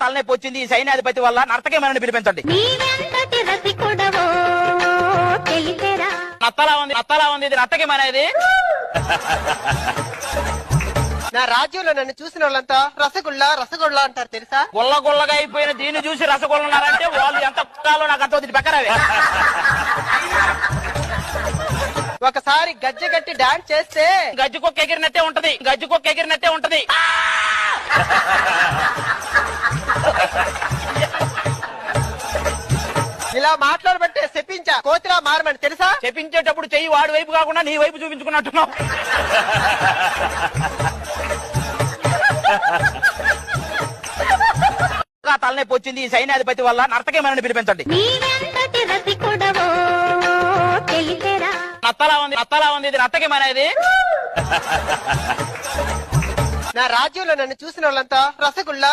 తలనొప్పి వచ్చింది ఈ సైన్యాధిపతి వల్ల నర్తకేమని పిలిపించండి. నత్తలా ఉంది ఇది నర్తకేమనేది. నా రాజ్యంలో నన్ను చూసిన వాళ్ళంతా రసగుల్లా రసగుల్లా అంటారు తెలుసా? గుల్ల గుల్లగా అయిపోయిన దీన్ని చూసి రసగుల్లన్నారంటే వాళ్ళు ఎంత పుట్టాలో నాకు అర్థం పక్కనవే. ఒకసారి గజ్జె గట్టి డాన్స్ చేస్తే గజ్జుకొక్క ఎగిరినట్టే ఉంటది. ఇలా మాట్లాడబట్టే చెప్పించా కోతిలా మారమని తెలుసా? చెప్పించేటప్పుడు చెయ్యి వాడి వైపు కాకుండా నీ వైపు చూపించుకున్నట్టున్నావు. తలనొప్పి వచ్చింది ఈ సైన్యాధిపతి వల్ల నర్తకేమని పిలిపించండి. నత్తలా ఉంది ఇది నర్తకేమనేది. నా రాజ్యంలో నన్ను చూసిన వాళ్ళంతా రసగుల్లా